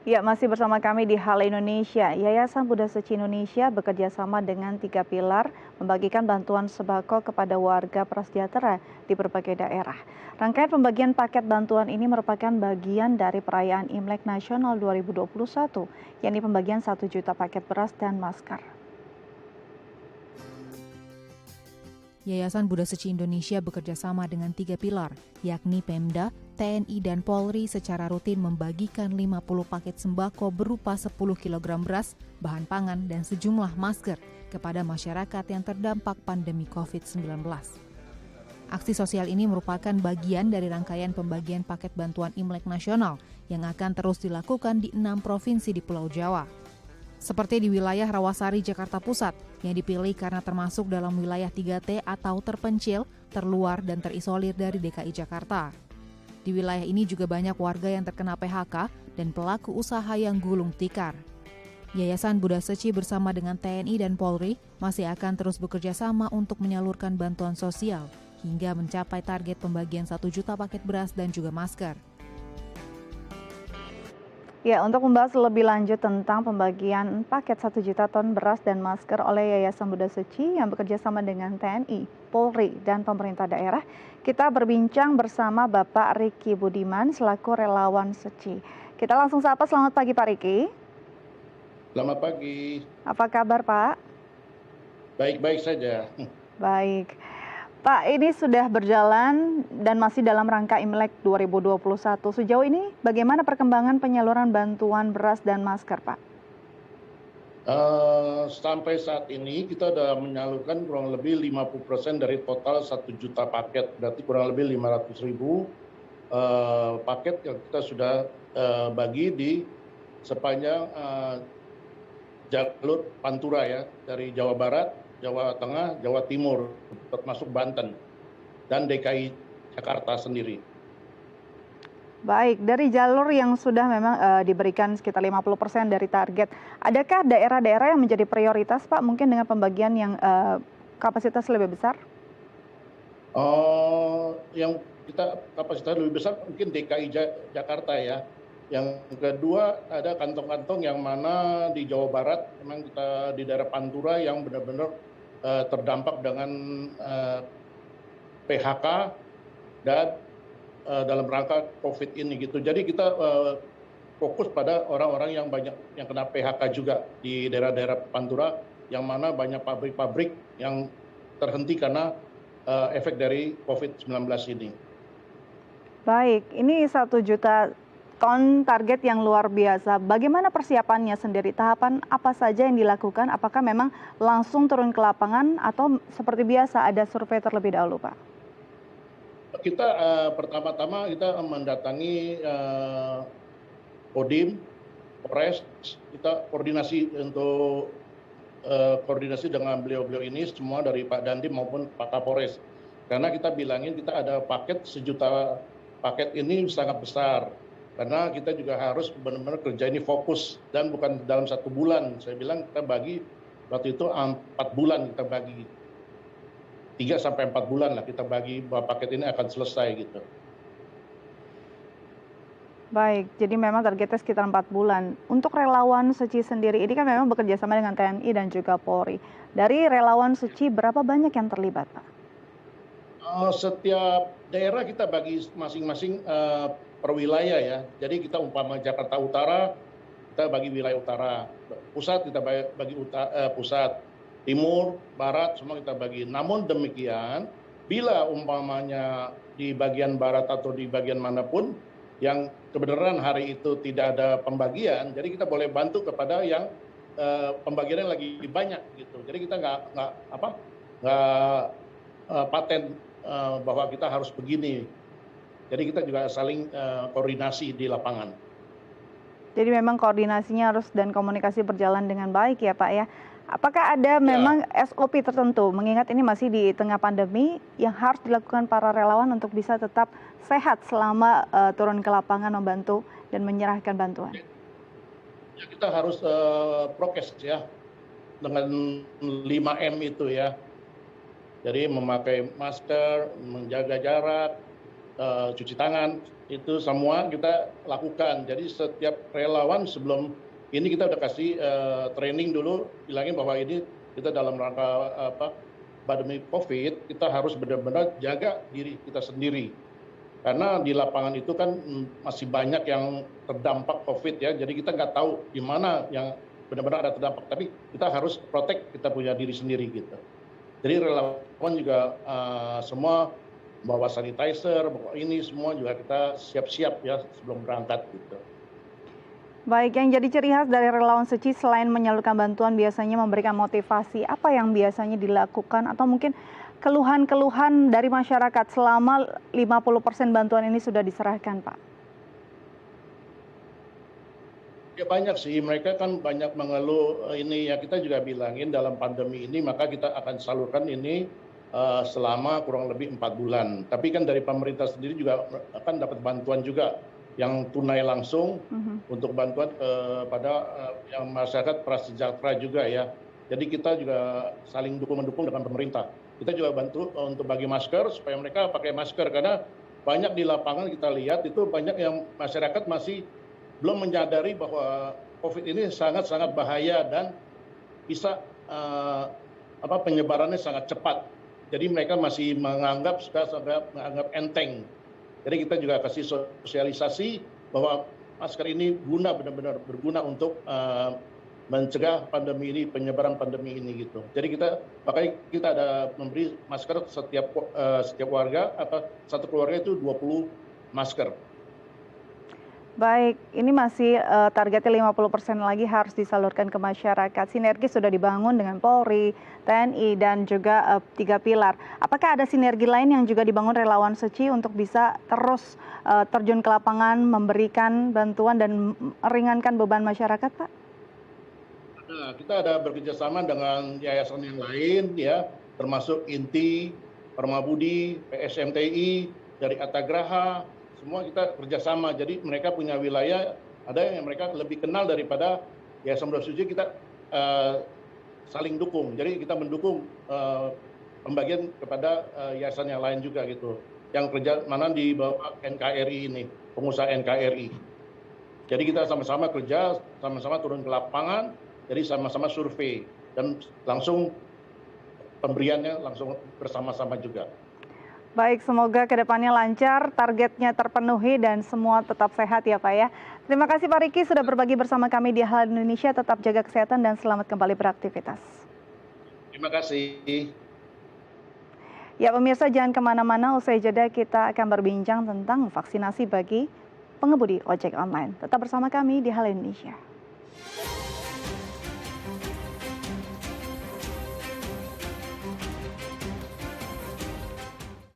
Ya, masih bersama kami di Hal Indonesia. Yayasan Buddha Suci Indonesia bekerja sama dengan 3 pilar membagikan bantuan sembako kepada warga prasejahtera di berbagai daerah. Rangkaian pembagian paket bantuan ini merupakan bagian dari perayaan Imlek Nasional 2021, yakni pembagian 1 juta paket beras dan masker. Yayasan Buddha Suci Indonesia bekerja sama dengan 3 pilar, yakni Pemda, TNI, dan Polri secara rutin membagikan 50 paket sembako berupa 10 kg beras, bahan pangan, dan sejumlah masker kepada masyarakat yang terdampak pandemi COVID-19. Aksi sosial ini merupakan bagian dari rangkaian pembagian paket bantuan Imlek Nasional yang akan terus dilakukan di 6 provinsi di Pulau Jawa. Seperti di wilayah Rawasari, Jakarta Pusat, yang dipilih karena termasuk dalam wilayah 3T atau terpencil, terluar, dan terisolir dari DKI Jakarta. Di wilayah ini juga banyak warga yang terkena PHK dan pelaku usaha yang gulung tikar. Yayasan Buddha Suci bersama dengan TNI dan Polri masih akan terus bekerja sama untuk menyalurkan bantuan sosial hingga mencapai target pembagian 1 juta paket beras dan juga masker. Ya, untuk membahas lebih lanjut tentang pembagian paket 1 juta ton beras dan masker oleh Yayasan Buddha Suci yang bekerja sama dengan TNI, Polri, dan pemerintah daerah, kita berbincang bersama Bapak Riki Budiman selaku relawan Suci. Kita langsung sapa, selamat pagi Pak Riki. Selamat pagi. Apa kabar Pak? Baik-baik saja. Baik. Pak, ini sudah berjalan dan masih dalam rangka Imlek 2021. Sejauh ini bagaimana perkembangan penyaluran bantuan beras dan masker, Pak? Sampai saat ini kita sudah menyalurkan kurang lebih 50% dari total 1 juta paket. Berarti kurang lebih 500.000 paket yang kita sudah bagi di sepanjang jalur Pantura ya, dari Jawa Barat, Jawa Tengah, Jawa Timur, termasuk Banten, dan DKI Jakarta sendiri. Baik, dari jalur yang sudah memang diberikan sekitar 50% dari target, adakah daerah-daerah yang menjadi prioritas Pak, mungkin dengan pembagian yang kapasitas lebih besar? Yang kita kapasitas lebih besar mungkin DKI Jakarta ya. Yang kedua ada kantong-kantong yang mana di Jawa Barat, memang kita di daerah Pantura yang benar-benar terdampak dengan PHK dan dalam rangka COVID ini gitu. Jadi kita fokus pada orang-orang yang banyak yang kena PHK juga di daerah-daerah Pantura, yang mana banyak pabrik-pabrik yang terhenti karena efek dari COVID-19 ini. Baik, ini 1 juta ton target yang luar biasa. Bagaimana persiapannya sendiri? Tahapan apa saja yang dilakukan? Apakah memang langsung turun ke lapangan atau seperti biasa ada survei terlebih dahulu, Pak? Kita pertama-tama kita mendatangi Kodim, Polres, kita koordinasi untuk koordinasi dengan beliau-beliau ini semua dari Pak Dandim maupun Pak Kapolres. Karena kita bilangin kita ada paket 1 juta paket ini sangat besar. Karena kita juga harus benar-benar kerja ini fokus dan bukan dalam 1 bulan. Saya bilang kita bagi waktu itu 4 bulan kita bagi. 3 sampai 4 bulan lah kita bagi bahwa paket ini akan selesai gitu. Baik, jadi memang targetnya sekitar 4 bulan. Untuk relawan Suci sendiri ini kan memang bekerja sama dengan TNI dan juga Polri. Dari relawan Suci berapa banyak yang terlibat, Pak? Setiap daerah kita bagi masing-masing per wilayah ya. Jadi kita umpama Jakarta Utara, kita bagi wilayah utara. Pusat kita bagi pusat. Timur, barat, semua kita bagi. Namun demikian, bila umpamanya di bagian barat atau di bagian manapun yang kebenaran hari itu tidak ada pembagian, jadi kita boleh bantu kepada yang pembagiannya lagi banyak gitu. Jadi kita nggak paten bahwa kita harus begini. Jadi kita juga saling koordinasi di lapangan. Jadi memang koordinasinya harus dan komunikasi berjalan dengan baik ya Pak ya. Apakah ada memang SOP tertentu, mengingat ini masih di tengah pandemi, yang harus dilakukan para relawan untuk bisa tetap sehat selama turun ke lapangan membantu dan menyerahkan bantuan? Ya, kita harus prokes ya, dengan 5M itu ya. Jadi memakai masker, menjaga jarak, cuci tangan, itu semua kita lakukan. Jadi setiap relawan sebelum ini kita udah kasih training dulu, bilangin bahwa ini kita dalam rangka pandemi COVID, kita harus benar-benar jaga diri kita sendiri. Karena di lapangan itu kan masih banyak yang terdampak COVID ya, jadi kita nggak tahu di mana yang benar-benar ada terdampak. Tapi kita harus protect kita punya diri sendiri gitu. Jadi relawan juga semua bawa sanitizer, bawa ini semua juga kita siap-siap ya sebelum berangkat gitu. Baik, yang jadi ciri khas dari relawan Seci selain menyalurkan bantuan biasanya memberikan motivasi, apa yang biasanya dilakukan atau mungkin keluhan-keluhan dari masyarakat selama 50% bantuan ini sudah diserahkan, Pak? Ya banyak sih, mereka kan banyak mengeluh ini ya, kita juga bilangin dalam pandemi ini maka kita akan salurkan ini selama kurang lebih 4 bulan. Tapi kan dari pemerintah sendiri juga akan dapat bantuan juga yang tunai langsung untuk bantuan kepada yang masyarakat prasejahtera juga ya. Jadi kita juga saling dukung-mendukung dengan pemerintah. Kita juga bantu untuk bagi masker supaya mereka pakai masker karena banyak di lapangan kita lihat itu banyak yang masyarakat masih belum menyadari bahwa COVID ini sangat-sangat bahaya dan bisa penyebarannya sangat cepat. Jadi mereka masih menganggap enteng. Jadi kita juga kasih sosialisasi bahwa masker ini benar-benar berguna untuk mencegah pandemi ini, penyebaran pandemi ini gitu. Jadi makanya kita ada memberi masker setiap warga atau satu keluarga itu 20 masker. Baik, ini masih targetnya 50% lagi harus disalurkan ke masyarakat. Sinergi sudah dibangun dengan Polri, TNI, dan juga 3 pilar. Apakah ada sinergi lain yang juga dibangun relawan Seci untuk bisa terus terjun ke lapangan, memberikan bantuan dan meringankan beban masyarakat, Pak? Nah, kita ada bekerjasama dengan yayasan yang lain, ya, termasuk INTI, Permabudi, PSMTI, dari Atagraha. Semua kita kerjasama, jadi mereka punya wilayah, ada yang mereka lebih kenal daripada Yayasan Buddha Suci, kita saling dukung. Jadi kita mendukung pembagian kepada yayasan yang lain juga gitu. Yang kerja mana di bawah NKRI ini, pengusaha NKRI. Jadi kita sama-sama kerja, sama-sama turun ke lapangan, jadi sama-sama survei dan langsung pemberiannya langsung bersama-sama juga. Baik, semoga kedepannya lancar, targetnya terpenuhi, dan semua tetap sehat ya Pak ya. Terima kasih Pak Riki sudah berbagi bersama kami di Hal Indonesia. Tetap jaga kesehatan dan selamat kembali beraktivitas. Terima kasih. Ya pemirsa, jangan kemana-mana, usai jeda kita akan berbincang tentang vaksinasi bagi pengemudi ojek online. Tetap bersama kami di Hal Indonesia.